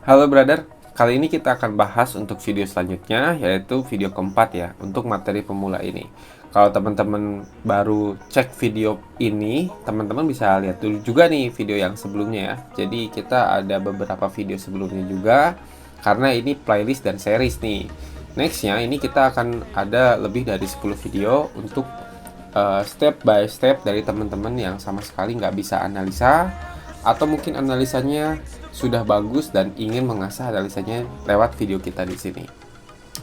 Halo brother, kali ini kita akan bahas untuk video selanjutnya, yaitu video keempat ya, untuk materi pemula ini. Kalau teman-teman baru cek video ini, teman-teman bisa lihat dulu juga nih video yang sebelumnya ya. Jadi kita ada beberapa video sebelumnya juga, karena ini playlist dan series nih. Nextnya ini kita akan ada lebih dari 10 video untuk step by step dari teman-teman yang sama sekali nggak bisa analisa, atau mungkin analisanya sudah bagus dan ingin mengasah analisanya lewat video kita di sini.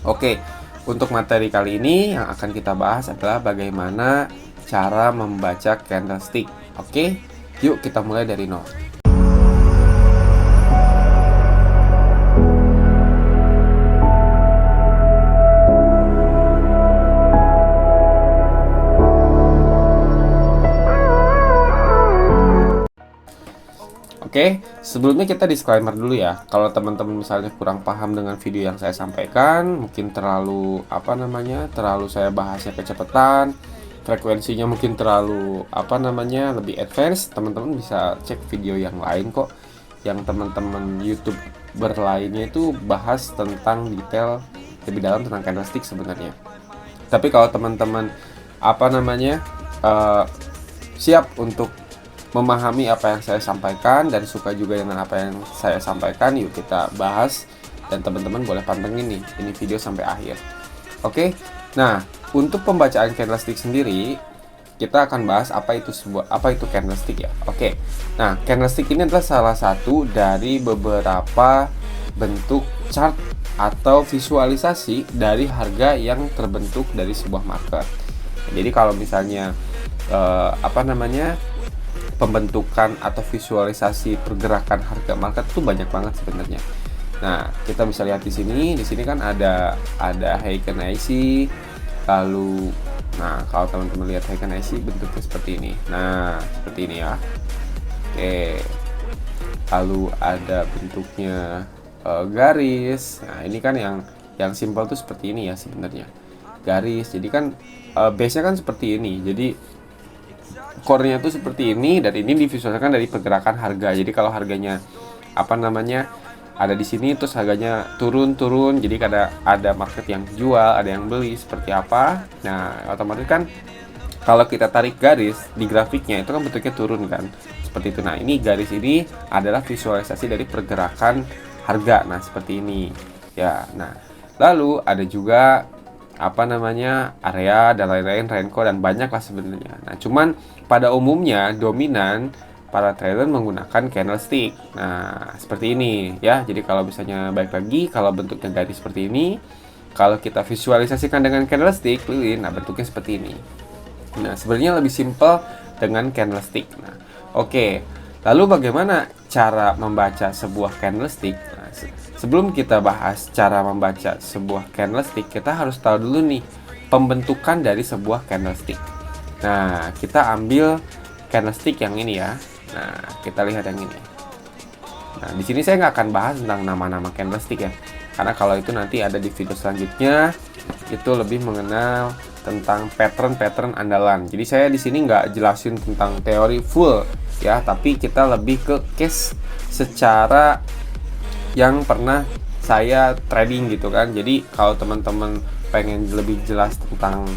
Oke, untuk materi kali ini yang akan kita bahas adalah bagaimana cara membaca candlestick. Oke, yuk kita mulai dari nol. Oke, sebelumnya kita disclaimer dulu ya. Kalau teman-teman misalnya kurang paham dengan video yang saya sampaikan, mungkin terlalu terlalu saya bahasnya kecepatan, frekuensinya mungkin terlalu lebih advance, teman-teman bisa cek video yang lain kok. Yang teman-teman YouTube berlainnya itu bahas tentang detail lebih dalam tentang candlestick sebenarnya. Tapi kalau teman-teman eh, siap untuk memahami apa yang saya sampaikan dan suka juga dengan apa yang saya sampaikan, yuk kita bahas dan teman-teman boleh pantengin nih ini video sampai akhir. Oke. Nah, untuk pembacaan candlestick sendiri kita akan bahas apa itu candlestick ya. Oke. Nah, candlestick ini adalah salah satu dari beberapa bentuk chart atau visualisasi dari harga yang terbentuk dari sebuah market. Jadi kalau misalnya pembentukan atau visualisasi pergerakan harga market itu banyak banget sebenarnya. Nah, kita bisa lihat di sini. Di sini kan ada Heiken IC. Lalu, nah kalau teman-teman lihat Heiken IC bentuknya seperti ini. Nah, seperti ini ya. Oke. Lalu ada bentuknya garis. Nah, ini kan yang simple tuh seperti ini ya sebenarnya. Garis. Jadi kan base-nya kan seperti ini. Jadi core-nya tuh seperti ini dan ini divisualisasikan dari pergerakan harga. Jadi kalau harganya ada di sini terus harganya turun, jadi ada market yang jual, ada yang beli seperti apa. Nah, otomatis kan kalau kita tarik garis di grafiknya itu kan bentuknya turun kan. Seperti itu. Nah, ini garis ini adalah visualisasi dari pergerakan harga. Nah, seperti ini. Ya, nah. Lalu ada juga area dan lain-lain, Renko dan banyak lah sebenarnya. Nah, cuman pada umumnya dominan para trader menggunakan candlestick. Nah, seperti ini ya. Jadi kalau misalnya balik lagi, kalau bentuknya garis seperti ini, kalau kita visualisasikan dengan candlestick lilin, nah bentuknya seperti ini. Nah, sebenarnya lebih simple dengan candlestick. Nah, oke. Lalu bagaimana cara membaca sebuah candlestick? Nah, sebelum kita bahas cara membaca sebuah candlestick, kita harus tahu dulu nih pembentukan dari sebuah candlestick. Nah, kita ambil candlestick yang ini ya. Nah, kita lihat yang ini. Nah, di sini saya nggak akan bahas tentang nama-nama candlestick ya, karena kalau itu nanti ada di video selanjutnya, itu lebih mengenal tentang pattern-pattern andalan. Jadi saya di sini nggak jelasin tentang teori full ya, tapi kita lebih ke case secara yang pernah saya trading gitu kan. Jadi kalau teman-teman pengen lebih jelas tentang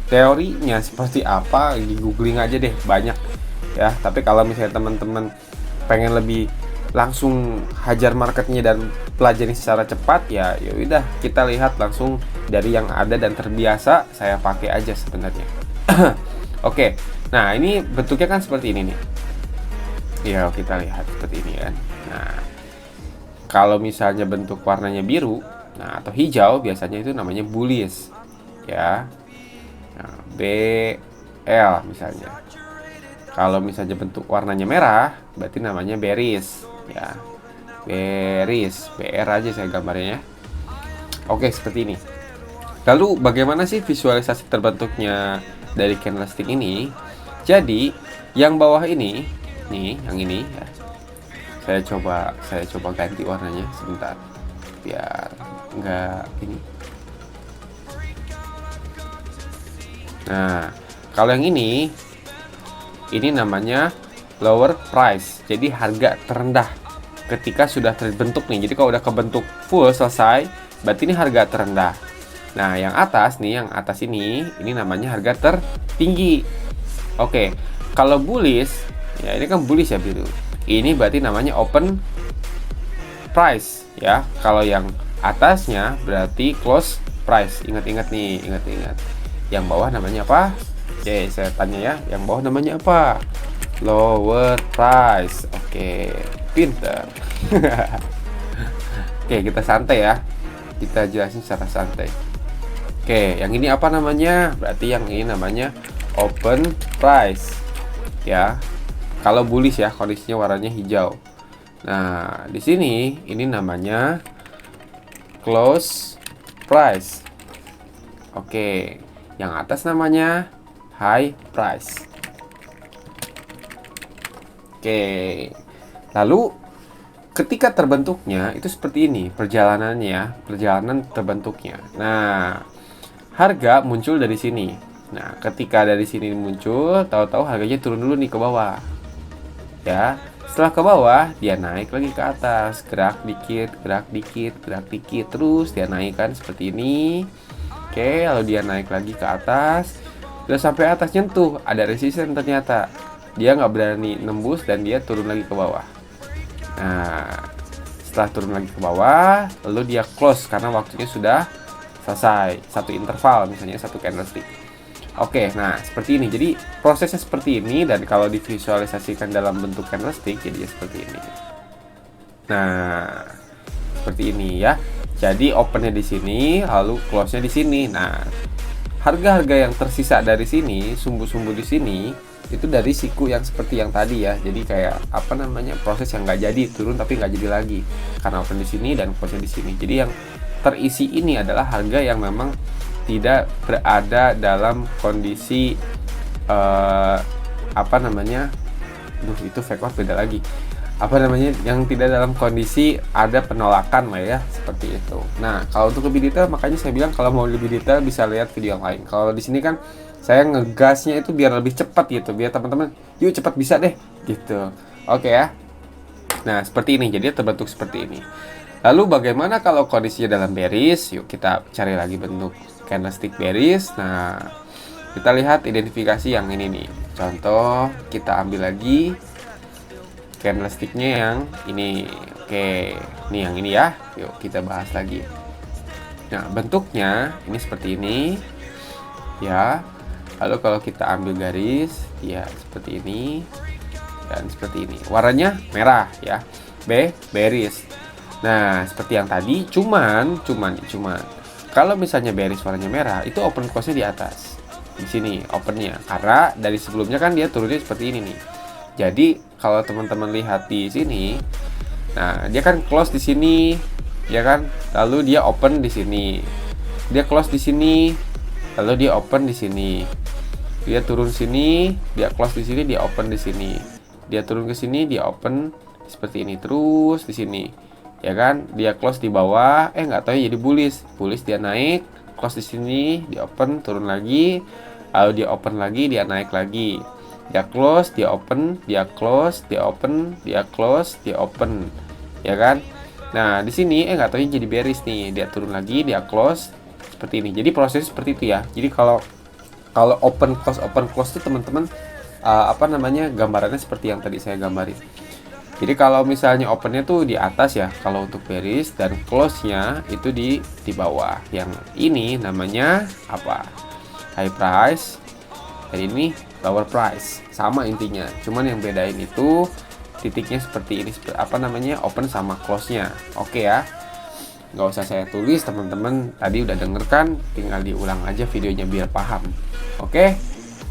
teorinya seperti apa, di googling aja deh, banyak ya. Tapi kalau misalnya teman-teman pengen lebih langsung hajar marketnya dan pelajari secara cepat, ya udah kita lihat langsung dari yang ada dan terbiasa saya pakai aja sebenarnya. Oke. Nah, ini bentuknya kan seperti ini nih. Ya, kita lihat seperti ini kan. Nah, kalau misalnya bentuk warnanya biru, nah atau hijau, biasanya itu namanya bullish ya. Nah, BL misalnya. Kalau misalnya bentuk warnanya merah, berarti namanya bearish ya. Bearish, BR aja saya gambarnya ya. Oke, seperti ini. Lalu bagaimana sih visualisasi terbentuknya dari candlestick ini? Jadi, yang bawah ini, nih, yang ini ya. Saya coba ganti warnanya sebentar biar enggak ini. Nah, kalau yang ini namanya lower price, jadi harga terendah ketika sudah terbentuk nih. Jadi kalau udah kebentuk full selesai, berarti ini harga terendah. Nah, yang atas nih, yang atas ini namanya harga tertinggi. Oke, kalau bullish, ya ini kan bullish ya biru. Ini berarti namanya open price ya. Kalau yang atasnya berarti close price. Ingat-ingat nih, ingat-ingat. Yang bawah namanya apa? Oke, saya tanya ya, yang bawah namanya apa? Lower price. Oke, pinter. Oke, kita santai ya. Kita jelasin secara santai. Oke, yang ini apa namanya? Berarti yang ini namanya open price. Ya. Kalau bullish ya, kondisinya warnanya hijau. Nah, di sini ini namanya close price. Oke, yang atas namanya high price. Oke, lalu ketika terbentuknya itu seperti ini perjalanannya, perjalanan terbentuknya. Nah, harga muncul dari sini. Nah, ketika dari sini muncul, tahu-tahu harganya turun dulu nih ke bawah. Ya, setelah ke bawah dia naik lagi ke atas, gerak dikit, gerak dikit, gerak dikit, terus dia naik kan seperti ini. Oke, lalu dia naik lagi ke atas, udah sampai atas nyentuh, ada resisten ternyata. Dia nggak berani nembus dan dia turun lagi ke bawah. Nah, setelah turun lagi ke bawah, lalu dia close karena waktunya sudah selesai, satu interval misalnya satu candlestick. Oke, nah seperti ini. Jadi prosesnya seperti ini dan kalau divisualisasikan dalam bentuk candlestick jadinya seperti ini. Nah, seperti ini ya. Jadi opennya di sini, lalu close-nya di sini. Nah, harga-harga yang tersisa dari sini, sumbu-sumbu di sini, itu dari siku yang seperti yang tadi ya. Jadi kayak apa namanya, proses yang nggak jadi, turun tapi nggak jadi lagi karena open di sini dan close-nya di sini. Jadi yang terisi ini adalah harga yang memang tidak berada dalam kondisi apa namanya, itu fake out beda lagi. Apa namanya, yang tidak dalam kondisi ada penolakan lah ya, seperti itu. Nah, kalau untuk lebih detail, makanya saya bilang kalau mau lebih detail bisa lihat video yang lain. Kalau di sini kan saya ngegasnya itu biar lebih cepat gitu, biar teman-teman yuk cepat bisa deh gitu. Oke ya. Nah, seperti ini, jadi terbentuk seperti ini. Lalu bagaimana kalau kondisinya dalam bearish? Yuk kita cari lagi bentuk candlestick bearish. Nah, kita lihat identifikasi yang ini nih. Contoh, kita ambil lagi candlesticknya yang ini. Oke, ini yang ini ya. Yuk kita bahas lagi. Nah, bentuknya ini seperti ini ya. Lalu kalau kita ambil garis ya seperti ini dan seperti ini. Warnanya merah ya. Bearish. Nah, seperti yang tadi, cuman kalau misalnya bearish warnanya merah, itu open close-nya di atas. Di sini opennya. Karena dari sebelumnya kan dia turunnya seperti ini nih. Jadi, kalau teman-teman lihat di sini, nah, dia kan close di sini, ya kan? Lalu dia open di sini. Dia close di sini, lalu dia open di sini. Dia turun sini, dia close di sini, dia open di sini. Dia turun ke sini, dia open seperti ini terus di sini. Ya kan, dia close di bawah, nggak tahu jadi bullish dia naik, close di sini, dia open, turun lagi, lalu dia open lagi, dia naik lagi, dia close, dia open, dia close, dia open, dia close, dia open, ya kan. Nah, di sini nggak tahu jadi bearish nih, dia turun lagi, dia close seperti ini. Jadi proses seperti itu ya. Jadi kalau open close itu teman-teman apa namanya, gambarannya seperti yang tadi saya gambarin. Jadi kalau misalnya opennya tuh di atas ya kalau untuk bearish, dan close-nya itu di bawah. Yang ini namanya apa? High price. Dan ini lower price. Sama intinya. Cuman yang bedain itu titiknya seperti ini, apa namanya, open sama close-nya. Oke ya. Nggak usah saya tulis, teman-teman tadi udah denger kan, tinggal diulang aja videonya biar paham. Oke.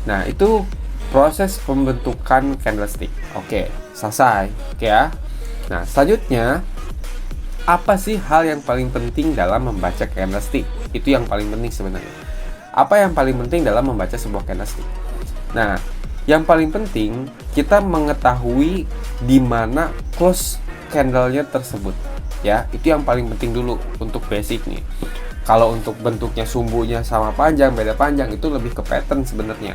Nah, itu proses pembentukan candlestick. Oke, selesai. Oke ya. Nah, selanjutnya apa sih hal yang paling penting dalam membaca candlestick? Itu yang paling penting sebenarnya. Apa yang paling penting dalam membaca sebuah candlestick? Nah, yang paling penting kita mengetahui di mana close candle-nya tersebut. Ya, itu yang paling penting dulu untuk basic nih. Kalau untuk bentuknya, sumbunya sama panjang, beda panjang, itu lebih ke pattern sebenarnya.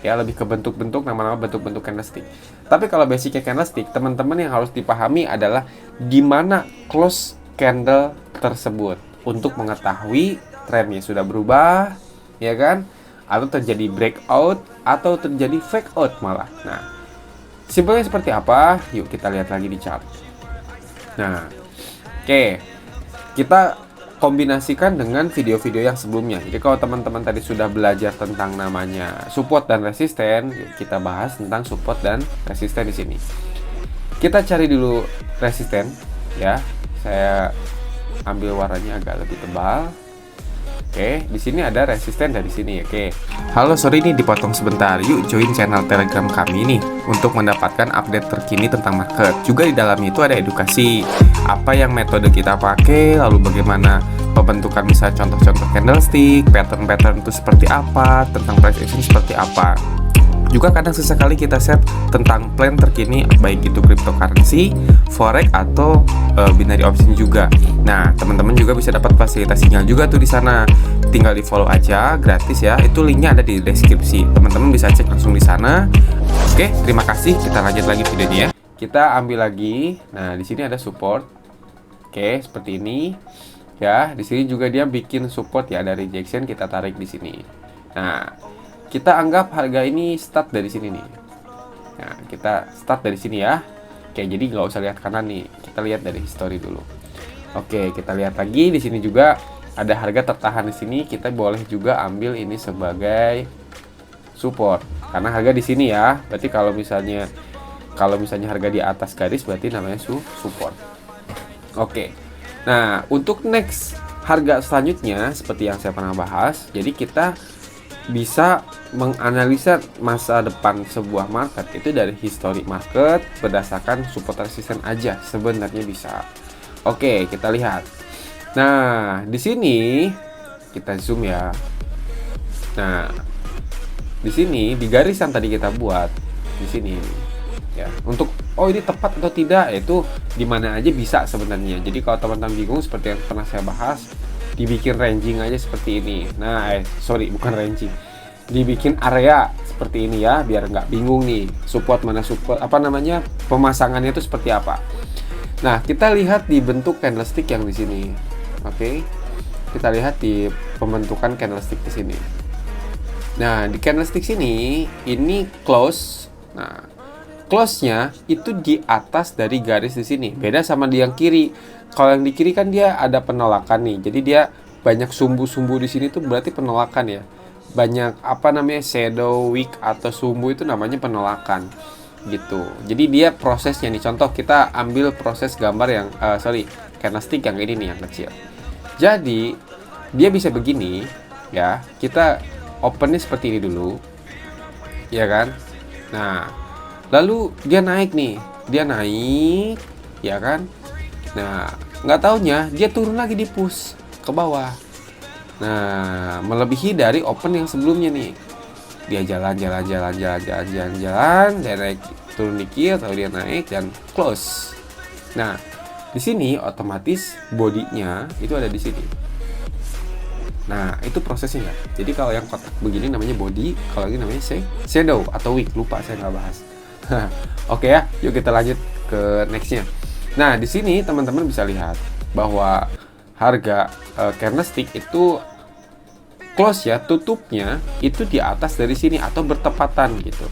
ya, lebih ke bentuk-bentuk, nama-nama bentuk-bentuk candlestick. Tapi kalau basicnya candlestick, teman-teman yang harus dipahami adalah gimana close candle tersebut untuk mengetahui trennya sudah berubah, ya kan, atau terjadi breakout atau terjadi fake out malah. Nah, simpelnya seperti apa? Yuk kita lihat lagi di chart. Nah, oke, kita kombinasikan dengan video-video yang sebelumnya. Jadi kalau teman-teman tadi sudah belajar tentang namanya support dan resisten, kita bahas tentang support dan resisten di sini. Kita cari dulu resisten, ya. Saya ambil warnanya agak lebih tebal. Oke, di sini ada resisten dari sini. Oke. Halo, sorry ini dipotong sebentar. Yuk join channel Telegram kami nih untuk mendapatkan update terkini tentang market. Juga di dalamnya itu ada edukasi. Apa yang metode kita pakai, lalu bagaimana pembentukan misalnya contoh-contoh candlestick, pattern-pattern itu seperti apa, tentang price action seperti apa. Juga kadang sesekali kita share tentang plan terkini, baik itu cryptocurrency, forex atau binary option juga. Nah, teman-teman juga bisa dapat fasilitas sinyal juga tuh di sana. Tinggal di follow aja, gratis ya. Itu linknya ada di deskripsi. Teman-teman bisa cek langsung di sana. Oke, terima kasih. Kita lanjut lagi videonya ya. Kita ambil lagi. Nah, di sini ada support. Oke, seperti ini. Ya, di sini juga dia bikin support ya dari rejection, kita tarik di sini. Nah, kita anggap harga ini start dari sini nih. Nah, kita start dari sini ya. Oke, jadi nggak usah lihat kanan nih. Kita lihat dari history dulu. Oke, kita lihat lagi di sini juga ada harga tertahan di sini. Kita boleh juga ambil ini sebagai support. Karena harga di sini ya. Berarti kalau misalnya harga di atas garis berarti namanya support. Oke. Nah, untuk next harga selanjutnya seperti yang saya pernah bahas. Jadi kita bisa menganalisa masa depan sebuah market itu dari history market berdasarkan support resisten aja sebenarnya bisa. Oke, kita lihat. Nah, di sini kita zoom ya. Nah, di sini di garis yang tadi kita buat di sini ya. Untuk ini tepat atau tidak itu di mana aja bisa sebenarnya. Jadi kalau teman-teman bingung seperti yang pernah saya bahas, dibikin ranging aja seperti ini. Nah, bukan ranging. Dibikin area seperti ini ya, biar nggak bingung nih support mana support, pemasangannya itu seperti apa. Nah, kita lihat di bentuk candlestick yang di sini. Oke. Kita lihat di pembentukan candlestick di sini. Nah, di candlestick sini ini close. Nah, close-nya itu di atas dari garis di sini. Beda sama di yang kiri. Kalau yang di kiri kan dia ada penolakan nih. Jadi dia banyak sumbu-sumbu di sini tuh berarti penolakan ya. Banyak shadow wick atau sumbu itu namanya penolakan gitu. Jadi dia prosesnya nih. Contoh kita ambil proses gambar yang candlestick yang ini nih yang kecil. Jadi dia bisa begini ya. Kita opennya seperti ini dulu. Ya kan? Nah, lalu dia naik nih. Dia naik ya kan? Nah, nggak taunya dia turun lagi di push ke bawah. Nah, melebihi dari open yang sebelumnya nih. Dia jalan, dia naik, turun dikit, atau dia naik dan close. Nah, di sini otomatis bodinya itu ada di sini. Nah, itu prosesnya ya. Jadi kalau yang kotak begini namanya body, kalau ini namanya shadow atau wick. Lupa saya nggak bahas. Oke ya, yuk kita lanjut ke nextnya. Nah, di sini teman-teman bisa lihat bahwa harga candlestick itu close ya, tutupnya itu di atas dari sini atau bertepatan gitu.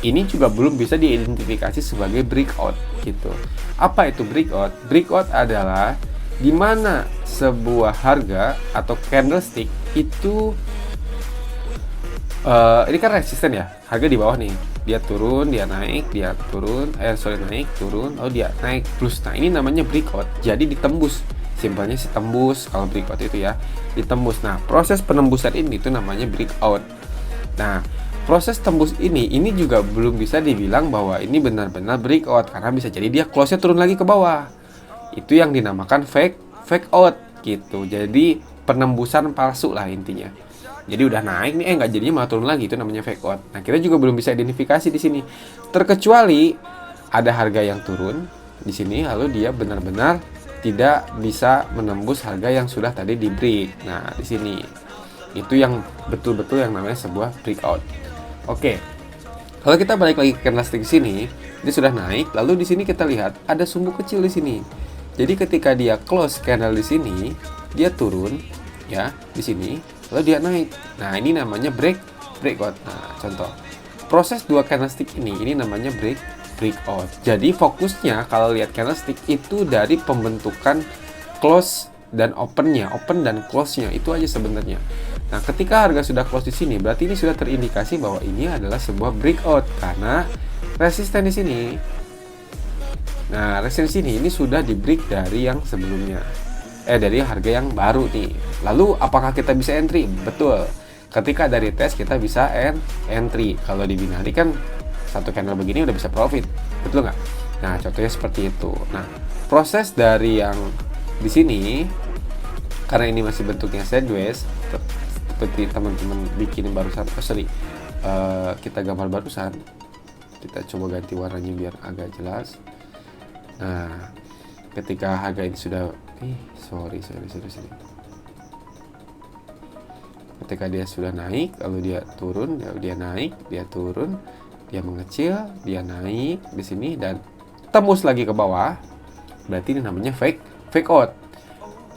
Ini juga belum bisa diidentifikasi sebagai breakout gitu. Apa itu breakout? Breakout adalah di mana sebuah harga atau candlestick itu ini kan resisten ya. Harga di bawah nih. Dia turun, dia naik, dia turun, naik, turun, dia naik plus. Nah, ini namanya breakout. Jadi ditembus. Simpelnya sih tembus kalau breakout itu ya, ditembus. Nah, proses penembusan ini itu namanya breakout. Nah, proses tembus ini juga belum bisa dibilang bahwa ini benar-benar breakout karena bisa jadi dia close-nya turun lagi ke bawah. Itu yang dinamakan fake out gitu. Jadi penembusan palsu lah intinya. Jadi udah naik nih, nggak jadinya malah turun lagi, itu namanya fake out. Nah, kita juga belum bisa identifikasi di sini. Terkecuali ada harga yang turun di sini lalu dia benar-benar tidak bisa menembus harga yang sudah tadi di break. Nah, di sini itu yang betul-betul yang namanya sebuah breakout. Oke, kalau kita balik lagi ke candlestick sini, dia sudah naik, lalu di sini kita lihat ada sumbu kecil di sini. Jadi ketika dia close candle di sini, dia turun ya di sini, lalu dia naik. Nah, ini namanya breakout. Nah, contoh. Proses dua candlestick ini namanya breakout. Jadi fokusnya kalau lihat candlestick itu dari pembentukan close dan open dan close-nya itu aja sebenarnya. Nah, ketika harga sudah close di sini, berarti ini sudah terindikasi bahwa ini adalah sebuah breakout karena resisten di sini. Nah, resisten ini sudah di break dari yang sebelumnya. Dari harga yang baru nih. Lalu apakah kita bisa entry? Betul. Ketika dari tes kita bisa entry. Kalau di binary kan satu candle begini udah bisa profit. Betul nggak? Nah, contohnya seperti itu. Nah, proses dari yang di sini karena ini masih bentuknya sideways seperti teman-teman bikin barusan, kita gambar barusan, kita coba ganti warnanya biar agak jelas. Nah, ketika harga ini sudah sorry. Ketika dia sudah naik, lalu dia turun, dia naik, dia turun, dia mengecil, dia naik di sini dan tembus lagi ke bawah. Berarti ini namanya fake out.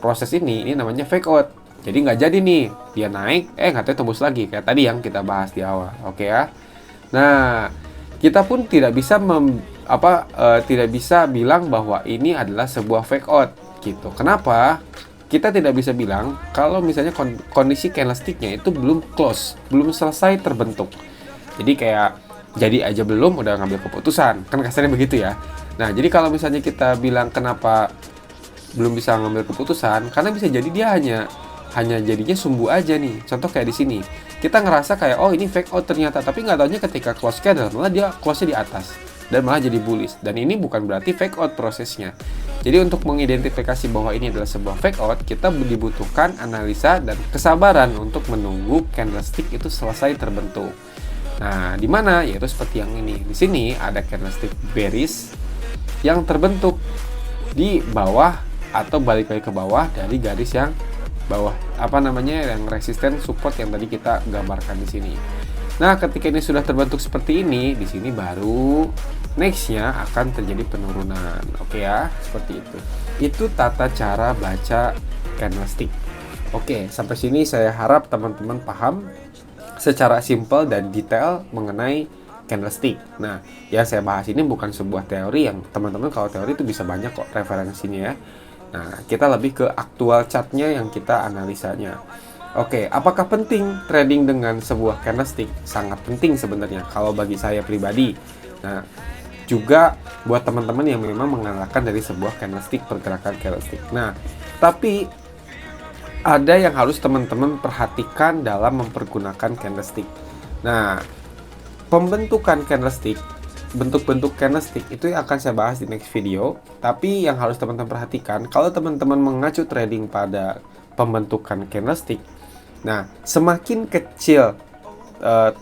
Proses ini namanya fake out. Jadi nggak jadi nih, dia naik, nggak tahu tembus lagi kayak tadi yang kita bahas di awal. Oke ya. Nah, kita pun tidak bisa tidak bisa bilang bahwa ini adalah sebuah fake out gitu. Kenapa? Kita tidak bisa bilang kalau misalnya kondisi candlesticknya itu belum close, belum selesai terbentuk. Jadi kayak jadi aja belum udah ngambil keputusan, kan kasarnya begitu ya. Nah, jadi kalau misalnya kita bilang kenapa belum bisa ngambil keputusan, karena bisa jadi dia hanya jadinya sumbu aja nih. Contoh kayak di sini, kita ngerasa kayak ini fake out ternyata, tapi nggak taunya ketika close candle malah dia close-nya di atas dan malah jadi bullish. Dan ini bukan berarti fake out prosesnya. Jadi untuk mengidentifikasi bahwa ini adalah sebuah fake out, kita dibutuhkan analisa dan kesabaran untuk menunggu candlestick itu selesai terbentuk. Nah, di mana? Yaitu seperti yang ini. Di sini ada candlestick bearish yang terbentuk di bawah atau balik lagi ke bawah dari garis yang bawah, yang resisten support yang tadi kita gambarkan di sini. Nah, ketika ini sudah terbentuk seperti ini, di sini baru nextnya akan terjadi penurunan. Oke ya, seperti itu. Itu tata cara baca candlestick. Oke, sampai sini saya harap teman-teman paham secara simpel dan detail mengenai candlestick. Nah, yang saya bahas ini bukan sebuah teori yang teman-teman kalau teori itu bisa banyak kok referensinya ya. Nah, kita lebih ke aktual chartnya yang kita analisanya. Oke, apakah penting trading dengan sebuah candlestick? Sangat penting sebenarnya kalau bagi saya pribadi. Nah, juga buat teman-teman yang memang mengandalkan dari sebuah candlestick, pergerakan candlestick. Nah, tapi ada yang harus teman-teman perhatikan dalam mempergunakan candlestick. Nah, pembentukan candlestick, bentuk-bentuk candlestick itu yang akan saya bahas di next video. Tapi yang harus teman-teman perhatikan, kalau teman-teman mengacu trading pada pembentukan candlestick, nah semakin kecil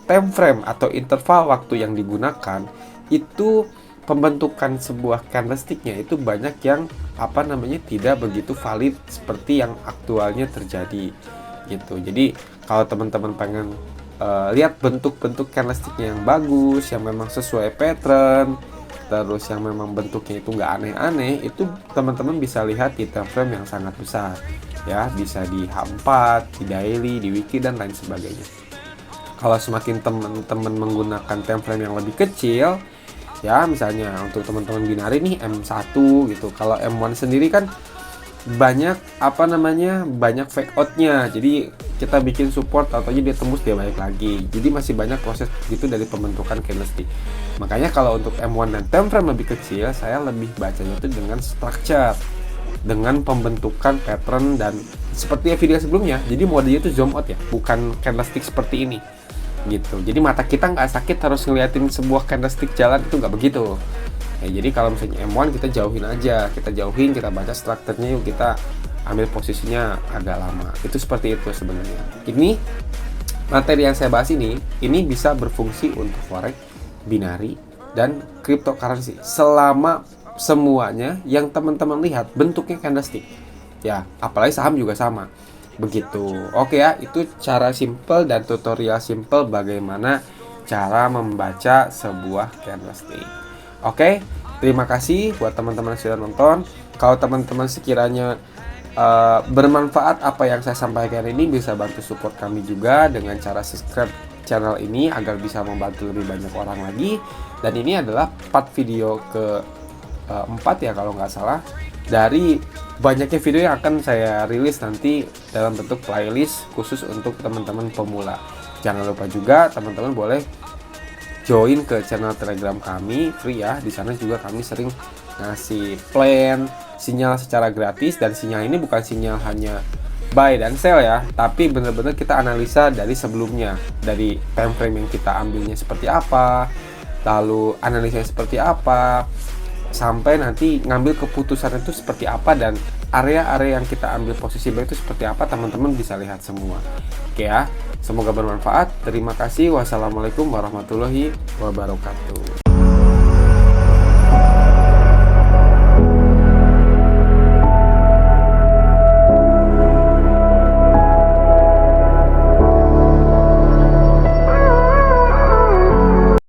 time frame atau interval waktu yang digunakan, itu pembentukan sebuah candlesticknya itu banyak yang tidak begitu valid seperti yang aktualnya terjadi gitu. Jadi kalau teman-teman pengen lihat bentuk-bentuk candlesticknya yang bagus, yang memang sesuai pattern, terus yang memang bentuknya itu nggak aneh-aneh, itu teman-teman bisa lihat di time frame yang sangat besar ya, bisa di H4, di daily, di wiki dan lain sebagainya. Kalau semakin teman-teman menggunakan time frame yang lebih kecil ya, misalnya untuk teman-teman binary nih M1 gitu. Kalau M1 sendiri kan banyak banyak fake outnya. Jadi kita bikin support atau dia tembus dia balik lagi. Jadi masih banyak proses gitu dari pembentukan candlestick. Makanya kalau untuk M1 dan time frame lebih kecil, saya lebih bacanya itu dengan structure, dengan pembentukan pattern dan seperti video sebelumnya. Jadi modenya itu zoom out ya, bukan candlestick seperti ini gitu. Jadi mata kita nggak sakit harus ngeliatin sebuah candlestick jalan, itu nggak begitu ya. Jadi kalau misalnya M1 kita jauhin aja, kita baca strukturnya, yuk kita ambil posisinya agak lama. Itu seperti itu sebenarnya. Ini materi yang saya bahas ini bisa berfungsi untuk forex, binary, dan cryptocurrency selama semuanya yang teman-teman lihat bentuknya candlestick ya, apalagi saham juga sama begitu. Oke ya, itu cara simple dan tutorial simple bagaimana cara membaca sebuah candlestick. Oke, terima kasih buat teman-teman yang sudah nonton. Kalau teman-teman sekiranya bermanfaat apa yang saya sampaikan ini, bisa bantu support kami juga dengan cara subscribe channel ini agar bisa membantu lebih banyak orang lagi. Dan ini adalah part video ke 4 ya kalau nggak salah, dari banyaknya video yang akan saya rilis nanti dalam bentuk playlist khusus untuk teman-teman pemula. Jangan lupa juga teman-teman boleh join ke channel Telegram kami, free ya. Di sana juga kami sering ngasih plan sinyal secara gratis, dan sinyal ini bukan sinyal hanya buy dan sell ya, tapi benar-benar kita analisa dari sebelumnya, dari time frame yang kita ambilnya seperti apa, lalu analisanya seperti apa, sampai nanti ngambil keputusan itu seperti apa, dan area-area yang kita ambil posisi buy itu seperti apa, teman-teman bisa lihat semua. Oke ya, semoga bermanfaat. Terima kasih. Wassalamualaikum warahmatullahi wabarakatuh.